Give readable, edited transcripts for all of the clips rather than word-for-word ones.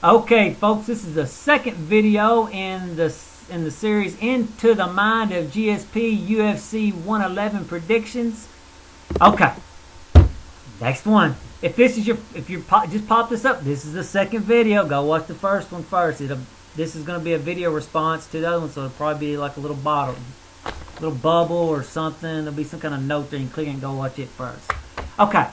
Okay, folks, this is the second video in the series Into the Mind of GSP UFC 111 predictions. Okay, next one. If you just pop this up, this is the second video. Go watch the first one first. This is going to be a video response to the other one, so it'll probably be like a little bubble or something. There'll be some kind of note there. You click and go watch it first. Okay.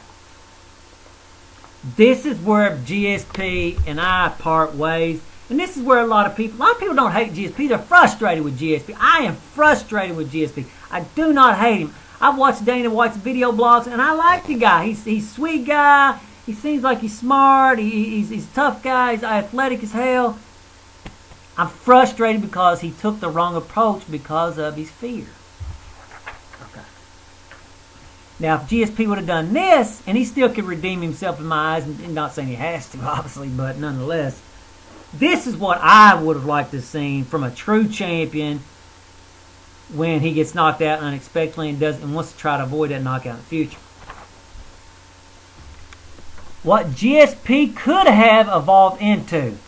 This is where GSP and I part ways. And this is where a lot of people don't hate GSP. They're frustrated with GSP. I am frustrated with GSP. I do not hate him. I've watched Dana White's video blogs, and I like the guy. He's a sweet guy. He seems like he's smart. He's a tough guy. He's athletic as hell. I'm frustrated because he took the wrong approach because of his fear. Now, if GSP would have done this, and he still could redeem himself in my eyes, and not saying he has to, obviously, but nonetheless, this is what I would have liked to have seen from a true champion when he gets knocked out unexpectedly and wants to try to avoid that knockout in the future. What GSP could have evolved into,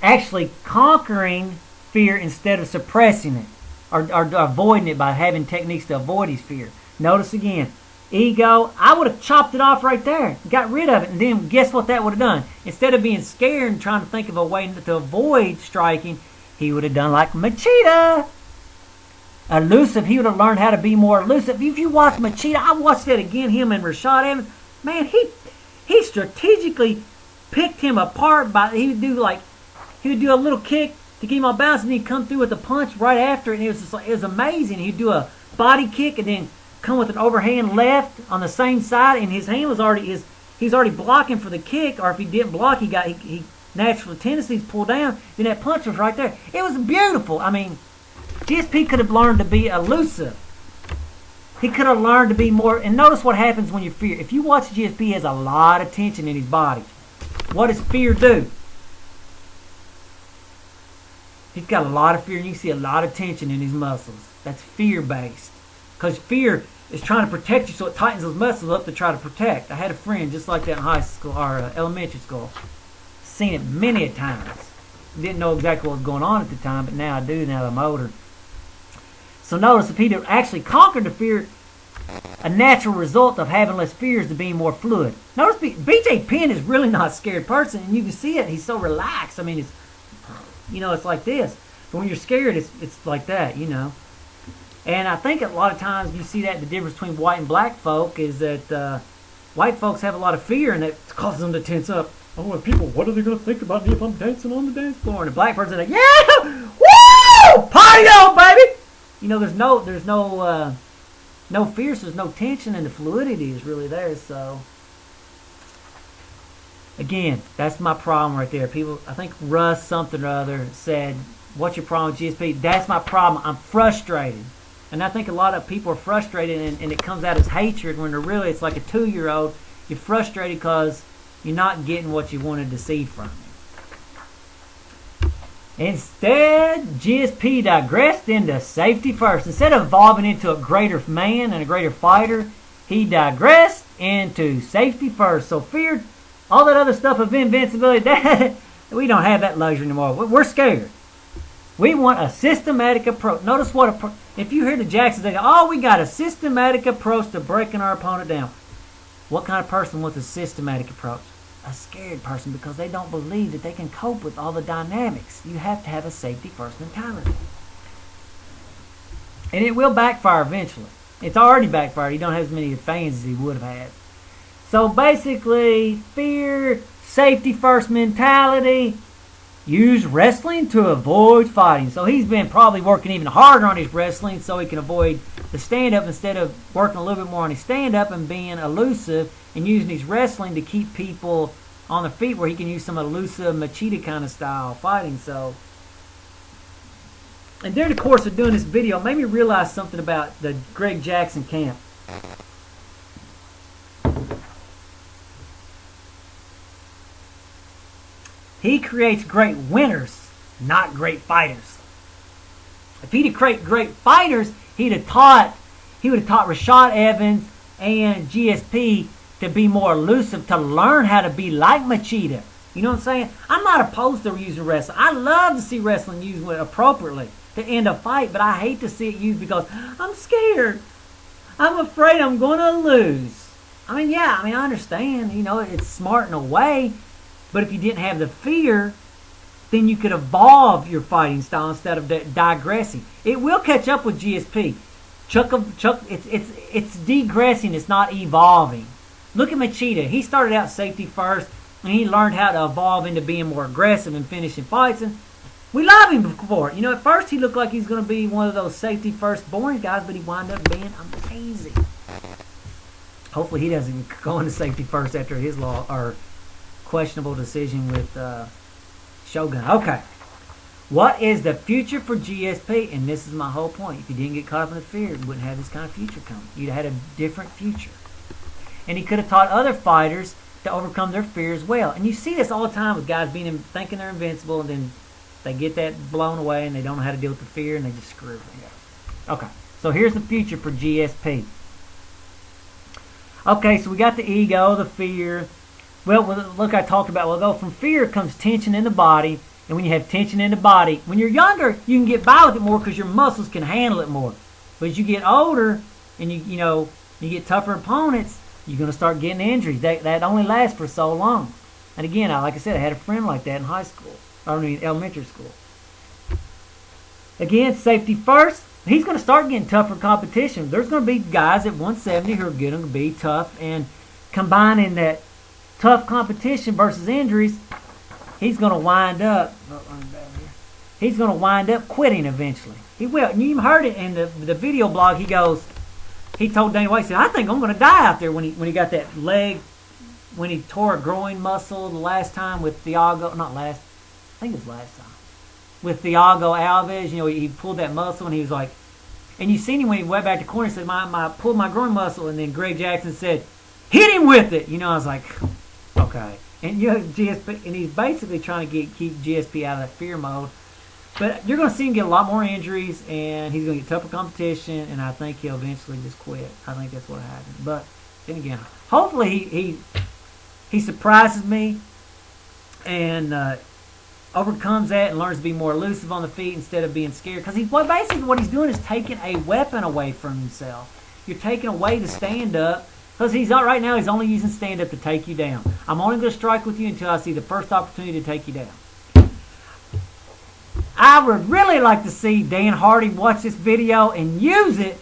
actually conquering fear instead of suppressing it. Or avoiding it by having techniques to avoid his fear. Notice again, ego, I would have chopped it off right there, got rid of it, and then guess what that would have done? Instead of being scared and trying to think of a way to avoid striking, he would have done like Machida. Elusive, he would have learned how to be more elusive. If you watch Machida, I watched that again, him and Rashad Evans. Man, he strategically picked him apart he would do a little kick to keep him on balance, and he'd come through with a punch right after it, and it was amazing. He'd do a body kick and then come with an overhand left on the same side, and his hand was he's already blocking for the kick, or if he didn't block, he natural tendencies pull down, then that punch was right there. It was beautiful. I mean, GSP could have learned to be elusive. He could have learned to be more, and notice what happens when you fear. If you watch GSP, he has a lot of tension in his body. What does fear do? He's got a lot of fear, and you see a lot of tension in his muscles. That's fear-based. Because fear is trying to protect you, so it tightens those muscles up to try to protect. I had a friend just like that in high school, or elementary school. Seen it many a times. Didn't know exactly what was going on at the time, but now I do, now that I'm older. So notice, if he'd actually conquered the fear, a natural result of having less fear is to be more fluid. Notice BJ Penn is really not a scared person, and you can see it. He's so relaxed. I mean, it's like this. But when you're scared, it's like that, And I think a lot of times you see that the difference between white and black folk is that white folks have a lot of fear, and that causes them to tense up. Oh, and people, what are they going to think about me if I'm dancing on the dance floor? And the black person like, yeah, woo, party on, baby. There's no fear, so there's no tension, and the fluidity is really there. So again, that's my problem right there. People, I think Russ something or other said, what's your problem with GSP? That's my problem. I'm frustrated. And I think a lot of people are frustrated, and it comes out as hatred when really it's like a 2-year-old. You're frustrated because you're not getting what you wanted to see from him. Instead, GSP digressed into safety first. Instead of evolving into a greater man and a greater fighter, he digressed into safety first. So fear, all that other stuff of invincibility, we don't have that luxury anymore. We're scared. We want a systematic approach. Notice if you hear the Jacksons, they go, oh, we got a systematic approach to breaking our opponent down. What kind of person wants a systematic approach? A scared person, because they don't believe that they can cope with all the dynamics. You have to have a safety first mentality. And it will backfire eventually. It's already backfired. You don't have as many fans as he would have had. So basically, fear, safety first mentality, use wrestling to avoid fighting. So he's been probably working even harder on his wrestling so he can avoid the stand-up instead of working a little bit more on his stand-up and being elusive and using his wrestling to keep people on their feet, where he can use some elusive Machida kind of style fighting. So, and during the course of doing this video, it made me realize something about the Greg Jackson camp. He creates great winners, not great fighters. If he'd create great fighters, he would have taught Rashad Evans and GSP to be more elusive, to learn how to be like Machida. You know what I'm saying? I'm not opposed to using wrestling. I love to see wrestling used appropriately to end a fight, but I hate to see it used because I'm scared. I'm afraid I'm going to lose. I mean, yeah, I understand. It's smart in a way, but if you didn't have the fear, then you could evolve your fighting style instead of digressing. It will catch up with GSP. It's degressing. It's not evolving. Look at Machida. He started out safety first, and he learned how to evolve into being more aggressive and finishing fights. And we love him for it. At first he looked like he's going to be one of those safety first boring guys, but he wound up being amazing. Hopefully he doesn't go into safety first after his questionable decision with Shogun. Okay. What is the future for GSP? And this is my whole point. If you didn't get caught up in the fear, you wouldn't have this kind of future coming. You'd have had a different future. And he could have taught other fighters to overcome their fear as well. And you see this all the time with guys thinking they're invincible, and then they get that blown away and they don't know how to deal with the fear and they just screw it. Okay. So here's the future for GSP. Okay, so we got the ego, the fear. Well, look, I talked about, though, from fear comes tension in the body. And when you have tension in the body, when you're younger, you can get by with it more because your muscles can handle it more. But as you get older and you get tougher opponents, you're going to start getting injuries. That only lasts for so long. And again, like I said, I had a friend like that in elementary school. Again, safety first. He's going to start getting tougher competition. There's going to be guys at 170 who are going to be tough, and combining that tough competition versus injuries, he's going to wind up quitting eventually. He will. And you heard it in the video blog. He told Dana White, he said, I think I'm going to die out there when he got that leg, when he tore a groin muscle the last time with Thiago, I think it was last time, with Thiago Alves. He pulled that muscle and he was like, and you seen him when he went back to the corner, he said, pulled my groin muscle, and then Greg Jackson said, hit him with it. I was like, okay. And GSP, and he's basically trying to keep GSP out of that fear mode. But you're going to see him get a lot more injuries, and he's going to get tougher competition, and I think he'll eventually just quit. I think that's what happened. But then again, hopefully he surprises me and overcomes that and learns to be more elusive on the feet instead of being scared. Because basically what he's doing is taking a weapon away from himself. You're taking away the stand-up. Because right now he's only using stand-up to take you down. I'm only going to strike with you until I see the first opportunity to take you down. I would really like to see Dan Hardy watch this video and use it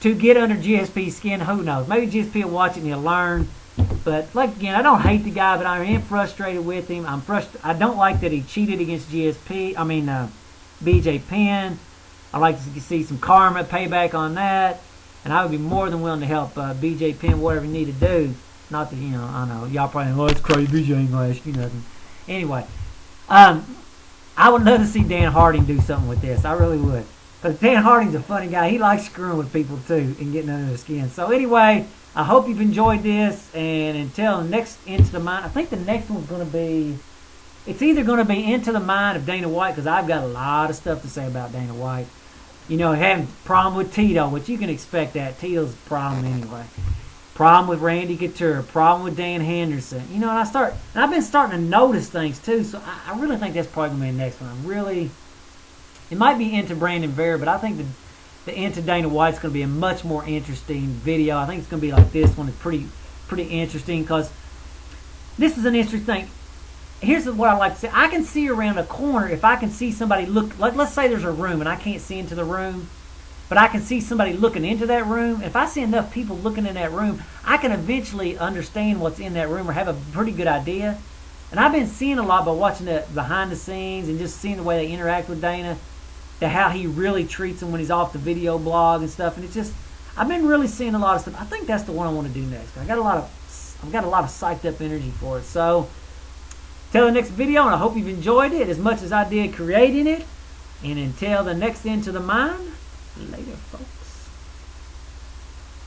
to get under GSP's skin. Who knows? Maybe GSP will watch it and he'll learn. But again, I don't hate the guy, but I am frustrated with him. I don't like that he cheated against BJ Penn. I'd like to see some karma payback on that. And I would be more than willing to help BJ Penn, whatever you need to do. Not that, I know, y'all probably, it's crazy, BJ ain't going to ask you nothing. Anyway, I would love to see Dan Harding do something with this. I really would. Because Dan Harding's a funny guy. He likes screwing with people, too, and getting under their skin. So, anyway, I hope you've enjoyed this. And until the next Into the Mind, I think the next one's going to be, it's either going to be Into the Mind of Dana White, because I've got a lot of stuff to say about Dana White. Having a problem with Tito, which you can expect that. Tito's a problem anyway. Problem with Randy Couture. Problem with Dan Henderson. And I've been starting to notice things too, so I really think that's probably going to be the next one. It might be into Brandon Vera, but I think the Into Dana White's going to be a much more interesting video. I think it's going to be like this one. It's pretty interesting because this is an interesting thing. Here's what I like to say. I can see around a corner if I can see somebody look. Let's say there's a room and I can't see into the room, but I can see somebody looking into that room. If I see enough people looking in that room, I can eventually understand what's in that room or have a pretty good idea. And I've been seeing a lot by watching the behind the scenes and just seeing the way they interact with Dana, to how he really treats them when he's off the video blog and stuff. And it's just, I've been really seeing a lot of stuff. I think that's the one I want to do next. I've got a lot of psyched up energy for it. So, till the next video, and I hope you've enjoyed it as much as I did creating it. And until the next Into the Mind, later.